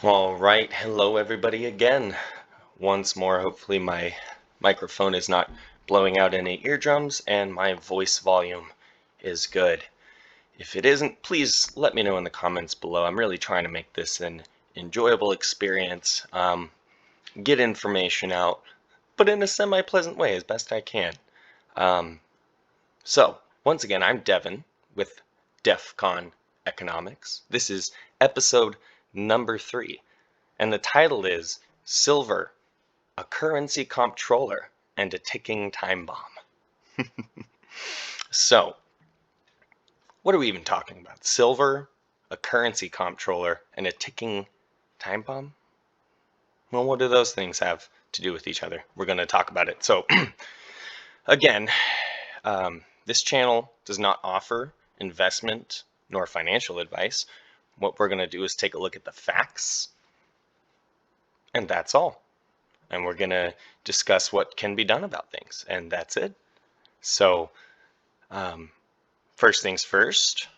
All right, hello everybody again. Once more, hopefully my microphone is not blowing out any eardrums and my voice volume is good. If it isn't, please let me know in the comments below. I'm really trying to make this an enjoyable experience, get information out, but in a semi-pleasant way as best I can. So, once again, I'm Devin with DEFCON Economics. This is episode number 3. And the title is Silver, a Currency Comptroller and a Ticking Time Bomb. So, what are we even talking about? Silver, a Currency Comptroller, and a Ticking Time Bomb? Well, what do those things have to do with each other? We're going to talk about it. So, again, this channel does not offer investment nor financial advice. What we're going to do is take a look at the facts, and that's all. And we're going to discuss what can be done about things, and that's it. So, first things first,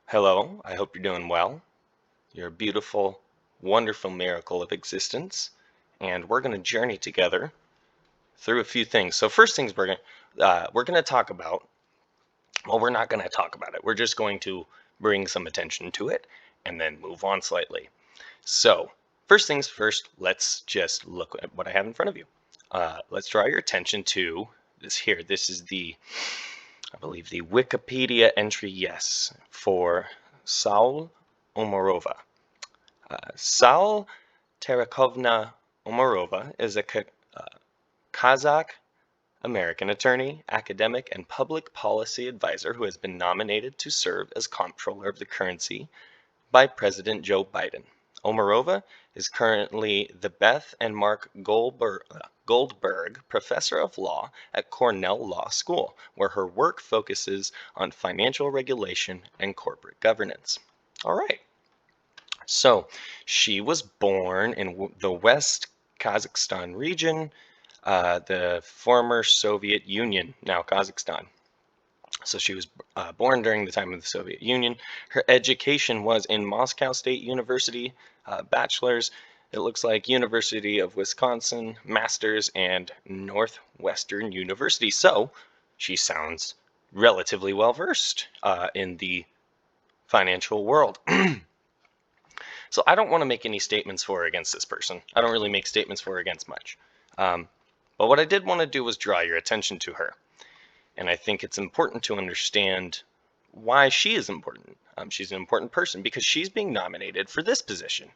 hello, I hope you're doing well. You're a beautiful, wonderful miracle of existence, and we're going to journey together through a few things. So first things we're going to talk about, well, we're not going to talk about it. We're just going to bring some attention to it and then move on slightly. So, first things first, let's just look at what I have in front of you. Let's draw your attention to this here. This is I believe the Wikipedia entry, yes, for Saul Omarova. Saul Tarakovna Omarova is a Kazakh American attorney, academic, and public policy advisor who has been nominated to serve as comptroller of the currency by President Joe Biden. Omarova is currently the Beth and Mark Goldberg Professor of Law at Cornell Law School, where her work focuses on financial regulation and corporate governance. All right. So she was born in the West Kazakhstan region, the former Soviet Union, now Kazakhstan. So she was born during the time of the Soviet Union. Her education was in Moscow State University, bachelor's, it looks like University of Wisconsin, master's, and Northwestern University. So she sounds relatively well versed in the financial world. So I don't want to make any statements for or against this person. I don't really make statements for or against much. But what I did want to do was draw your attention to her. And I think it's important to understand why she is important. She's an important person because she's being nominated for this position,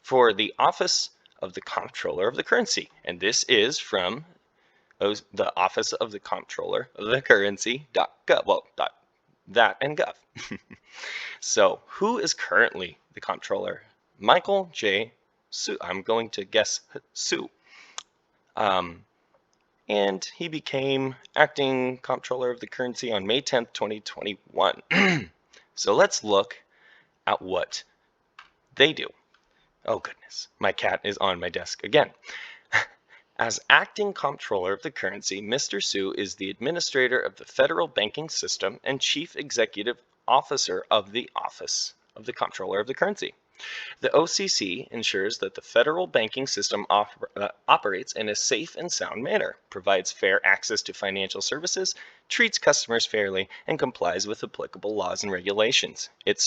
for the office of the Comptroller of the Currency. And this is from the Office of the Comptroller of the Currency.gov. Well, that and gov. So, who is currently the Comptroller? Michael J. Sue. I'm going to guess Sue. And he became acting comptroller of the currency on May 10th, 2021. So let's look at what they do. Oh goodness, my cat is on my desk again. As acting comptroller of the currency, Mr. Sue is the administrator of the federal banking system and chief executive officer of the Office of the Comptroller of the Currency. The OCC ensures that the federal banking system operates in a safe and sound manner, provides fair access to financial services, treats customers fairly, and complies with applicable laws and regulations. It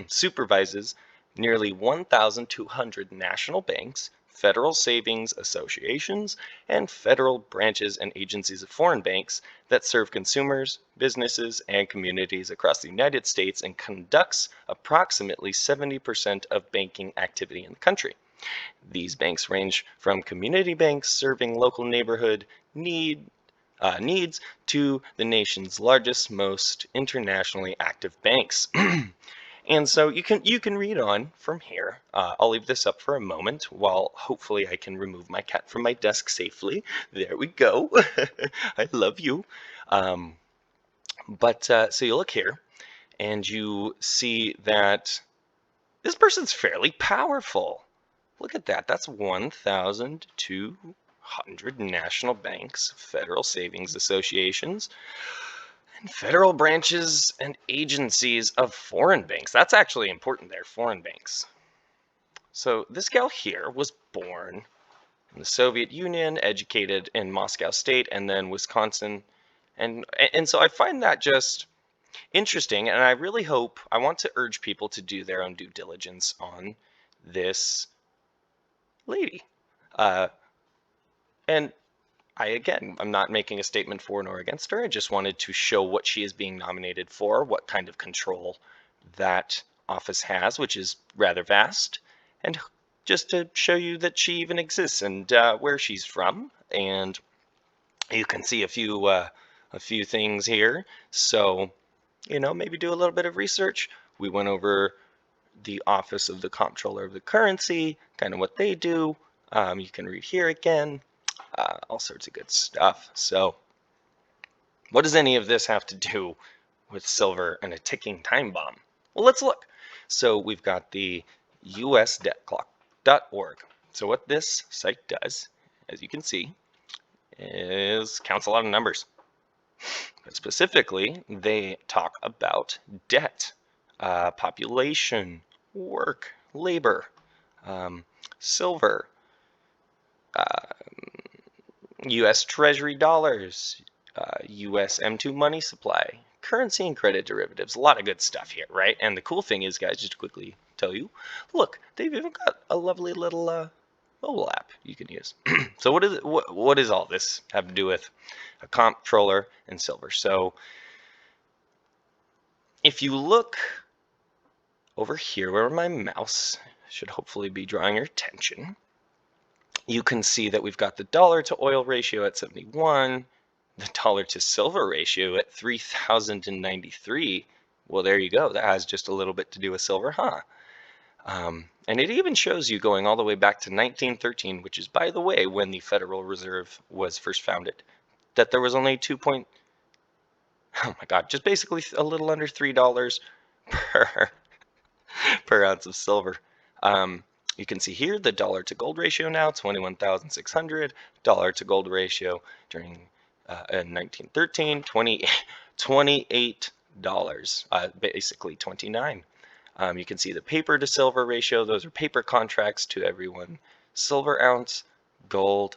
supervises nearly 1,200 national banks, federal savings associations, and federal branches and agencies of foreign banks that serve consumers, businesses, and communities across the United States and conducts approximately 70% of banking activity in the country. These banks range from community banks serving local neighborhood needs to the nation's largest, most internationally active banks. And so you can read on from here. I'll leave this up for a moment while hopefully I can remove my cat from my desk safely. There we go. I love you. So you look here and you see that this person's fairly powerful. Look at that. That's 1,200 national banks, federal savings associations, and federal branches and agencies of foreign banks. That's actually important there, foreign banks. So this gal here was born in the Soviet Union, educated in Moscow State, and then Wisconsin. And so I find that just interesting, and I really hope, I want to urge people to do their own due diligence on this lady. And I'm not making a statement for nor against her. I just wanted to show what she is being nominated for, what kind of control that office has, which is rather vast, and just to show you that she even exists and where she's from. And you can see a few things here. So, maybe do a little bit of research. We went over the Office of the Comptroller of the Currency, kind of what they do. You can read here again. All sorts of good stuff. So what does any of this have to do with silver and a ticking time bomb? Well, let's look. So we've got the usdebtclock.org. So what this site does, as you can see, is counts a lot of numbers. But specifically, they talk about debt, population, work, labor, silver, U.S. Treasury dollars, U.S. M2 money supply, currency and credit derivatives. A lot of good stuff here, right? And the cool thing is, guys, just to quickly tell you, look, they've even got a lovely little mobile app you can use. So what does all this have to do with a comptroller and silver? So if you look over here where my mouse should hopefully be drawing your attention, you can see that we've got the dollar to oil ratio at 71, the dollar to silver ratio at 3,093. Well, there you go. That has just a little bit to do with silver, huh? And it even shows you going all the way back to 1913, which is, by the way, when the Federal Reserve was first founded, that there was only oh my God, just basically a little under $3 per per ounce of silver. You can see here the dollar to gold ratio now, 21,600. Dollar to gold ratio during in 1913, $28, basically 29. You can see the paper to silver ratio. Those are paper contracts to everyone. Silver ounce, gold,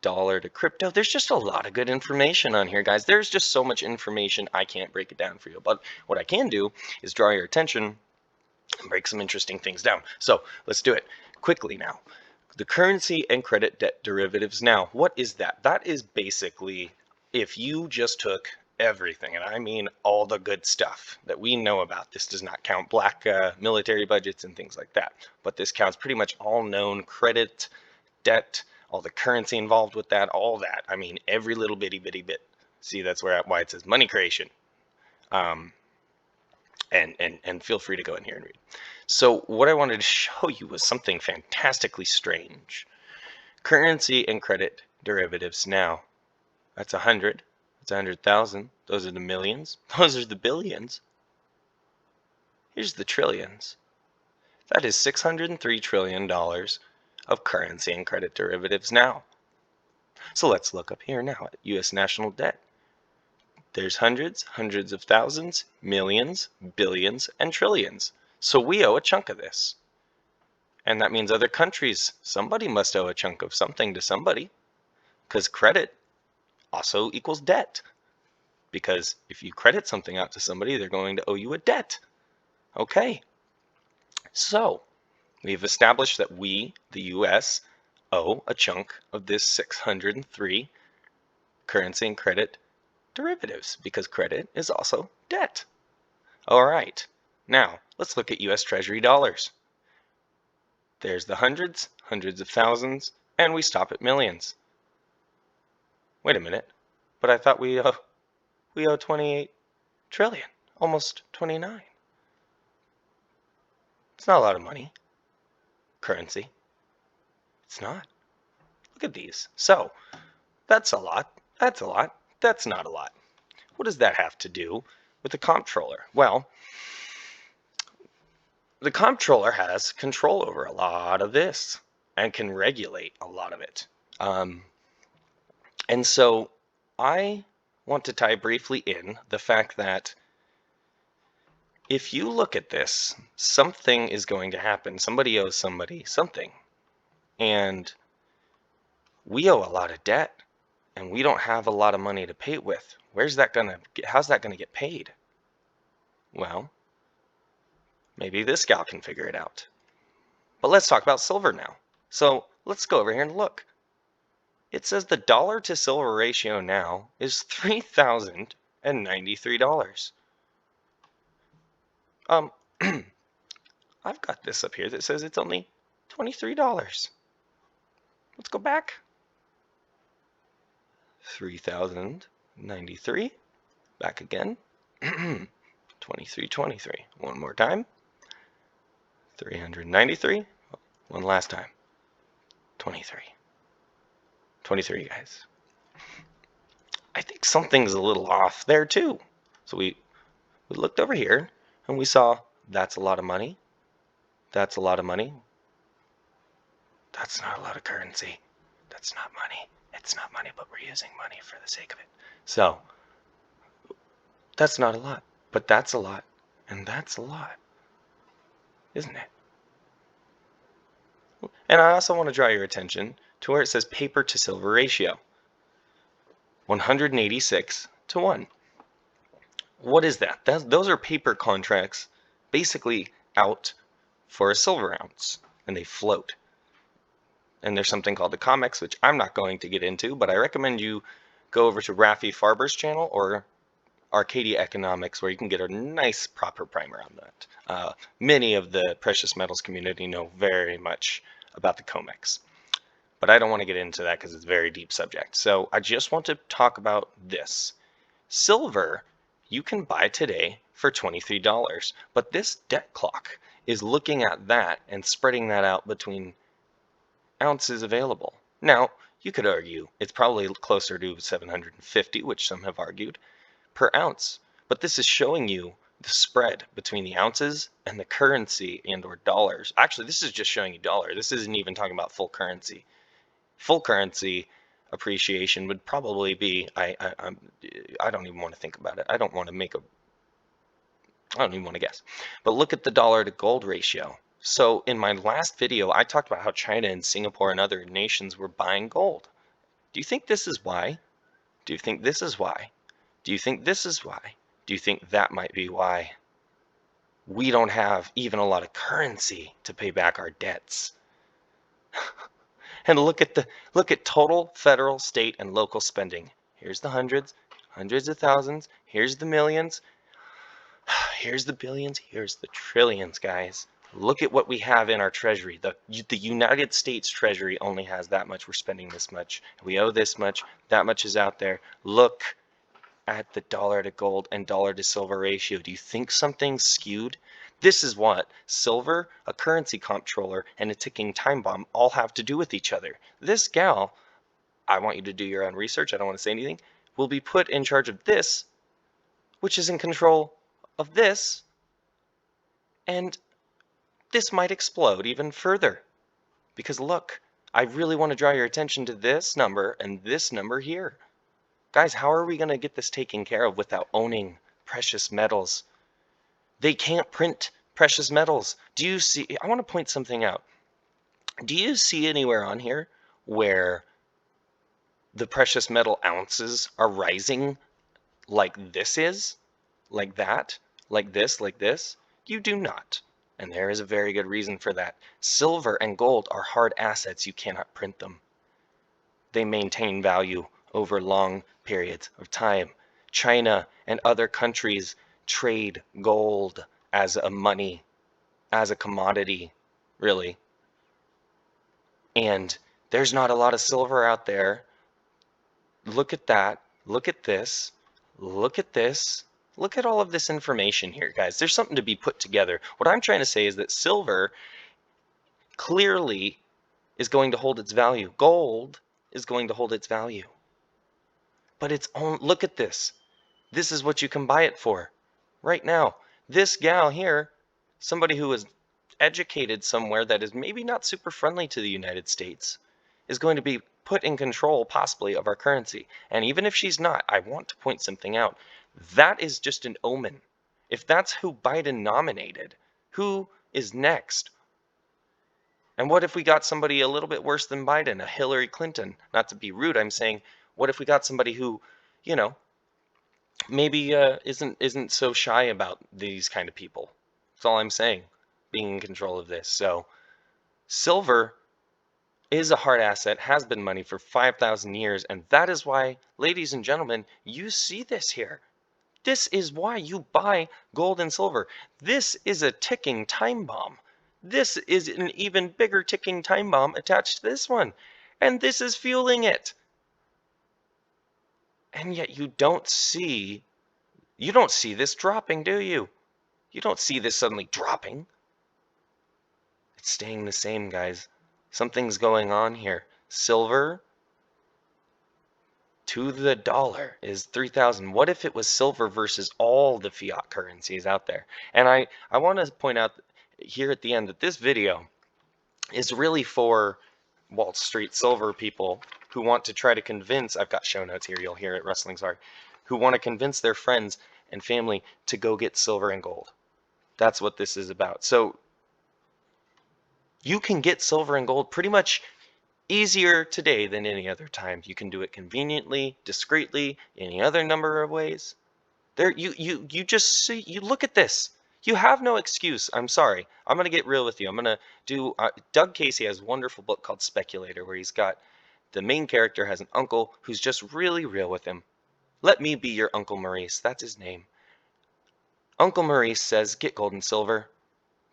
dollar to crypto. There's just a lot of good information on here, guys. There's just so much information, I can't break it down for you. But what I can do is draw your attention and break some interesting things down. So let's do it quickly now. The currency and credit debt derivatives. Now, what is that? That is basically if you just took everything, and I mean all the good stuff that we know about. This does not count black military budgets and things like that, but this counts pretty much all known credit, debt, all the currency involved with that, all that. I mean, every little bitty bit. See, that's why it says money creation. And feel free to go in here and read. So what I wanted to show you was something fantastically strange. Currency and credit derivatives now. That's 100. That's 100,000. Those are the millions. Those are the billions. Here's the trillions. That is $603 trillion of currency and credit derivatives now. So let's look up here now at U.S. national debt. There's hundreds of thousands, millions, billions, and trillions. So we owe a chunk of this. And that means other countries, somebody must owe a chunk of something to somebody. Because credit also equals debt. Because if you credit something out to somebody, they're going to owe you a debt. Okay. So we've established that we, the U.S., owe a chunk of this 603 currency and credit derivatives, because credit is also debt. All right, now let's look at U.S. Treasury dollars. There's the hundreds of thousands, and we stop at millions. Wait a minute, but I thought we owe 28 trillion, almost 29. It's not a lot of money. Currency. It's not. Look at these. So that's a lot. That's a lot. That's not a lot. What does that have to do with the comptroller? Well, the comptroller has control over a lot of this and can regulate a lot of it. And so I want to tie briefly in the fact that if you look at this, something is going to happen. Somebody owes somebody something. And we owe a lot of debt, and we don't have a lot of money to pay it with. How's that going to get paid? Well, maybe this gal can figure it out. But let's talk about silver now. So let's go over here and look. It says the dollar to silver ratio now is $3,093. I've got this up here that says it's only $23. Let's go back. 3,093. Back again. 2323. One more time. 393. One last time. 23. 23, guys. I think something's a little off there too. So we looked over here and we saw that's a lot of money. That's a lot of money. That's not a lot of currency. That's not money. It's not money, but we're using money for the sake of it. So that's not a lot, but that's a lot, and that's a lot, isn't it? And I also want to draw your attention to where it says paper to silver ratio. 186 to 1. What is that? Those are paper contracts basically out for a silver ounce, and they float. And there's something called the COMEX, which I'm not going to get into, but I recommend you go over to Rafi Farber's channel or Currency Economics, where you can get a nice proper primer on that. Many of the precious metals community know very much about the COMEX, but I don't want to get into that because it's a very deep subject. So I just want to talk about this. Silver, you can buy today for $23, but this debt clock is looking at that and spreading that out between ounces available. Now, you could argue it's probably closer to 750, which some have argued, per ounce. But this is showing you the spread between the ounces and the currency and or dollars. Actually, this is just showing you dollar. This isn't even talking about full currency. Full currency appreciation would probably be, I don't even want to think about it. I don't even want to guess. But look at the dollar to gold ratio. So in my last video, I talked about how China and Singapore and other nations were buying gold. Do you think this is why? Do you think this is why? Do you think this is why? Do you think that might be why we don't have even a lot of currency to pay back our debts? And look at total federal, state, and local spending. Here's the hundreds of thousands. Here's the millions. Here's the billions. Here's the trillions, guys. Look at what we have in our treasury. The United States Treasury only has that much. We're spending this much. We owe this much. That much is out there. Look at the dollar to gold and dollar to silver ratio. Do you think something's skewed? This is what silver, a currency comptroller, and a ticking time bomb all have to do with each other. This gal, I want you to do your own research. I don't want to say anything. Will be put in charge of this, which is in control of this, and this might explode even further. Because look, I really want to draw your attention to this number and this number here. Guys, how are we going to get this taken care of without owning precious metals? They can't print precious metals. Do you see? I want to point something out. Do you see anywhere on here where the precious metal ounces are rising like this is? Like that? Like this? Like this? You do not. And there is a very good reason for that. Silver and gold are hard assets. You cannot print them. They maintain value over long periods of time. China and other countries trade gold as a money, as a commodity, really. And there's not a lot of silver out there. Look at that. Look at this. Look at this. Look at all of this information here, guys. There's something to be put together. What I'm trying to say is that silver clearly is going to hold its value. Gold is going to hold its value. But it's on, look at this. This is what you can buy it for right now. This gal here, somebody who is educated somewhere that is maybe not super friendly to the United States, is going to be put in control possibly of our currency. And even if she's not, I want to point something out. That is just an omen. If that's who Biden nominated, Who is next? And what if we got somebody a little bit worse than Biden, a Hillary Clinton? Not to be rude, I'm saying, what if we got somebody who, you know, maybe isn't so shy about these kind of people? That's all I'm saying, being in control of this. So silver is a hard asset, has been money for 5,000 years, and that is why, ladies and gentlemen, you see this here. This is why you buy gold and silver. This is a ticking time bomb. This is an even bigger ticking time bomb attached to this one. And this is fueling it. And yet you don't see this dropping, do you? You don't see this suddenly dropping. It's staying the same, guys. Something's going on here. Silver to the dollar is 3,000. What if it was silver versus all the fiat currencies out there? And I want to point out here at the end that this video is really for Wall Street silver people who want to try to convince, I've got show notes here, you'll hear it, Wrestling's Hard, who want to convince their friends and family to go get silver and gold. That's what this is about. So you can get silver and gold pretty much easier today than any other time. You can do it conveniently, discreetly, any other number of ways. There, you just see, you look at this. You have no excuse. I'm sorry. I'm going to get real with you. I'm going to do, Doug Casey has a wonderful book called Speculator, where he's got, the main character has an uncle who's just really real with him. Let me be your Uncle Maurice. That's his name. Uncle Maurice says, get gold and silver.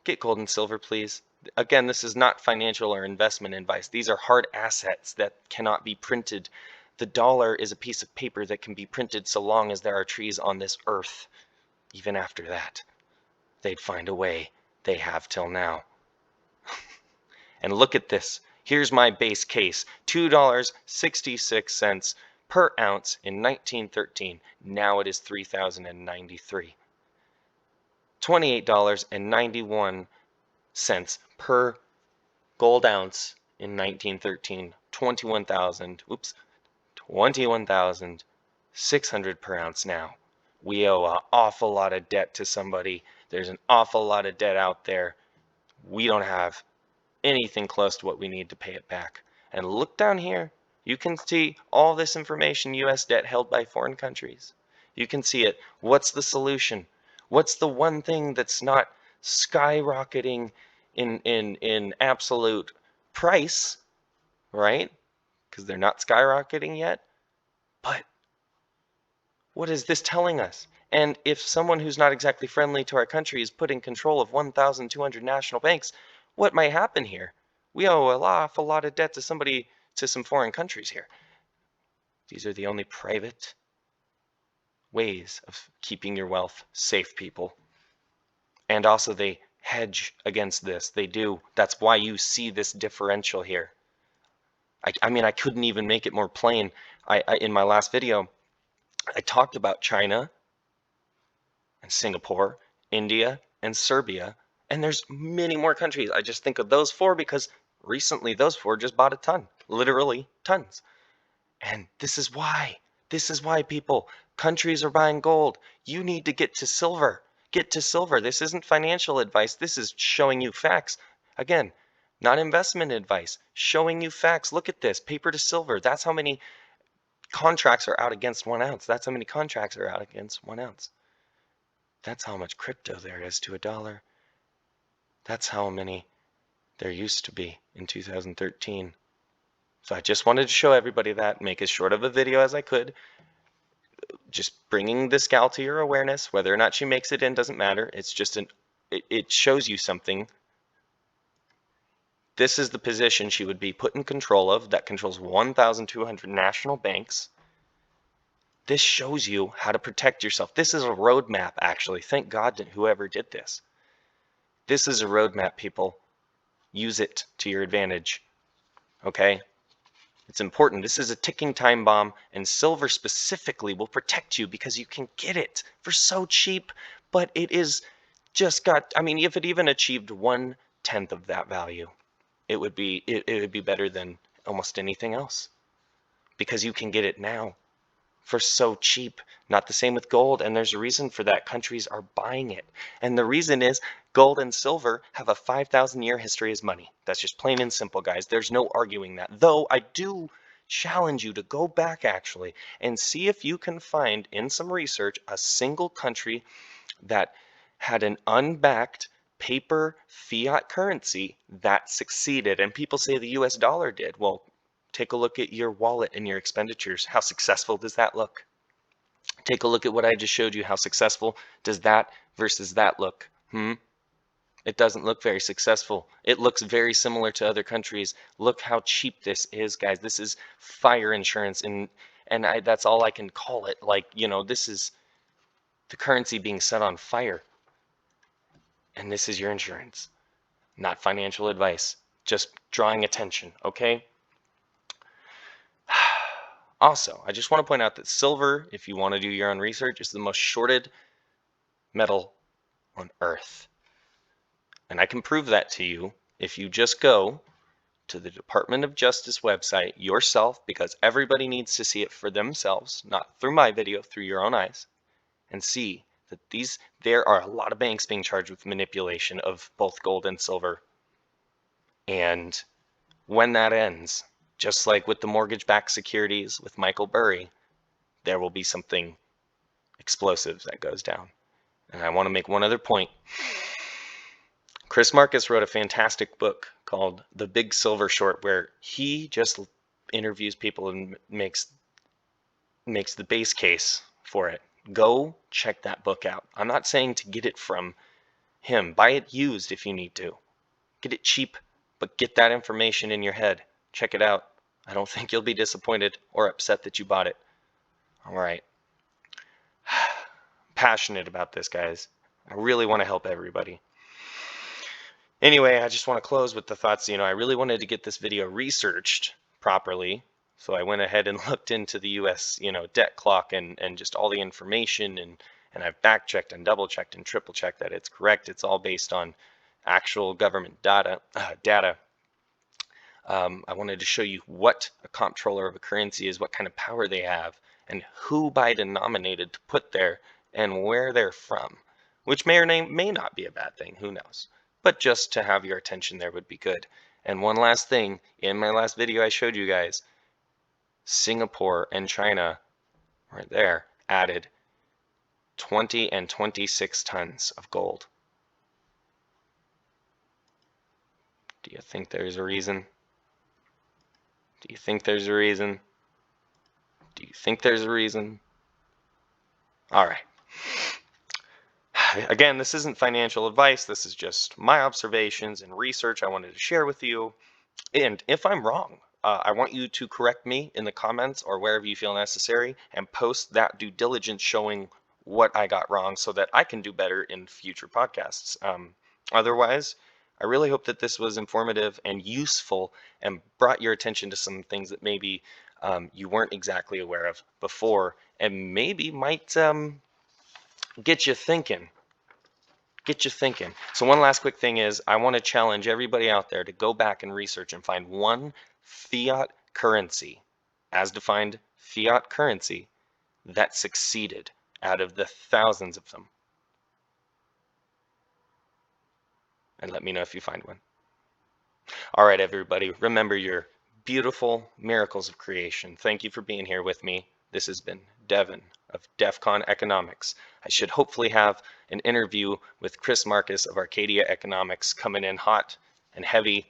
Get gold and silver, please. Again, this is not financial or investment advice. These are hard assets that cannot be printed. The dollar is a piece of paper that can be printed so long as there are trees on this earth. Even after that, they'd find a way. They have till now. And look at this. Here's my base case. $2.66 per ounce in 1913. Now it is $3,093. $28.91 per gold ounce in 1913. 21,600 per ounce now. We owe an awful lot of debt to somebody. There's an awful lot of debt out there. We don't have anything close to what we need to pay it back. And look down here. You can see all this information, U.S. debt held by foreign countries. You can see it. What's the solution? What's the one thing that's not skyrocketing in absolute price, right? Because they're not skyrocketing yet. But what is this telling us? And if someone who's not exactly friendly to our country is put in control of 1,200 national banks, what might happen here? We owe an awful lot of debt to somebody, to some foreign countries here. These are the only private ways of keeping your wealth safe, people. And also they hedge against this. They do. That's why you see this differential here. I mean, I couldn't even make it more plain. In my last video, I talked about China and Singapore, India and Serbia, and there's many more countries. I just think of those four because recently those four just bought a ton, literally tons. And this is why people, countries are buying gold. You need to get to silver. Get to silver. This isn't financial advice. This is showing you facts. Again, not investment advice, showing you facts. Look at this, paper to silver. That's how many contracts are out against 1 ounce. That's how many contracts are out against 1 ounce. That's how much crypto there is to a dollar. That's how many there used to be in 2013. So I just wanted to show everybody that, make as short of a video as I could. Just bringing this gal to your awareness. Whether or not she makes it in doesn't matter. It's just it shows you something. This is the position she would be put in control of, that controls 1,200 national banks. This shows you how to protect yourself. This is a roadmap, actually. Thank God to whoever did this. This is a roadmap, people. Use it to your advantage. Okay? It's important. This is a ticking time bomb, and silver specifically will protect you because you can get it for so cheap, but it is just got, I mean, if it even achieved 1/10 of that value, it would be better than almost anything else because you can get it now for so cheap. Not the same with gold, and there's a reason for that. Countries are buying it, and the reason is Gold and silver have a 5,000-year history as money. That's just plain and simple, guys. There's no arguing that. Though I do challenge you to go back actually and see if you can find in some research a single country that had an unbacked paper fiat currency that succeeded. And people say the US dollar did. Well, take a look at your wallet and your expenditures. How successful does that look? Take a look at what I just showed you. How successful does that versus that look? It doesn't look very successful. It looks very similar to other countries. Look how cheap this is, guys. This is fire insurance, and that's all I can call it. Like, you know, this is the currency being set on fire. And this is your insurance. Not financial advice. Just drawing attention, okay? Also, I just want to point out that silver, if you want to do your own research, is the most shorted metal on Earth. And I can prove that to you if you just go to the Department of Justice website yourself, because everybody needs to see it for themselves, not through my video, through your own eyes, and see that there are a lot of banks being charged with manipulation of both gold and silver. And when that ends, just like with the mortgage-backed securities with Michael Burry, there will be something explosive that goes down. And I want to make one other point. Chris Marcus wrote a fantastic book called The Big Silver Short, where he just interviews people and makes the base case for it. Go check that book out. I'm not saying to get it from him. Buy it used if you need to. Get it cheap, but get that information in your head. Check it out. I don't think you'll be disappointed or upset that you bought it. All right. Passionate about this, guys. I really want to help everybody. Anyway, I just want to close with the thoughts, I really wanted to get this video researched properly. So I went ahead and looked into the US, debt clock and just all the information, and I've back-checked and double-checked and triple-checked that it's correct. It's all based on actual government data. I wanted to show you what a comptroller of a currency is, what kind of power they have, and who Biden nominated to put there, and where they're from, which may or may not be a bad thing, who knows. But just to have your attention there would be good. And one last thing, in my last video I showed you guys, Singapore and China, right there, added 20 and 26 tons of gold. Do you think there's a reason? Do you think there's a reason? Do you think there's a reason? All right. Again, this isn't financial advice. This is just my observations and research I wanted to share with you. And if I'm wrong, I want you to correct me in the comments or wherever you feel necessary and post that due diligence showing what I got wrong so that I can do better in future podcasts. Otherwise, I really hope that this was informative and useful and brought your attention to some things that maybe you weren't exactly aware of before and maybe might get you thinking. So one last quick thing is I want to challenge everybody out there to go back and research and find one fiat currency, as defined fiat currency, that succeeded out of the thousands of them. And let me know if you find one. All right, everybody, remember your beautiful miracles of creation. Thank you for being here with me. This has been Devin of Defcon Economics. I should hopefully have an interview with Chris Marcus of Arcadia Economics coming in hot and heavy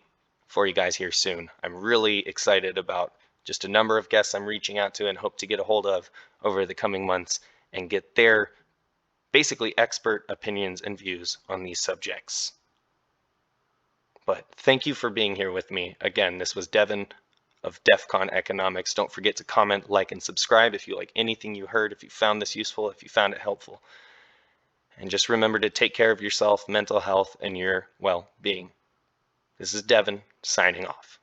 for you guys here soon. I'm really excited about just a number of guests I'm reaching out to and hope to get a hold of over the coming months and get their basically expert opinions and views on these subjects. But thank you for being here with me. Again, this was Devin of Defcon Economics. Don't forget to comment, like, and subscribe if you like anything you heard, if you found this useful, if you found it helpful. And just remember to take care of yourself, mental health, and your well-being. This is Devin signing off.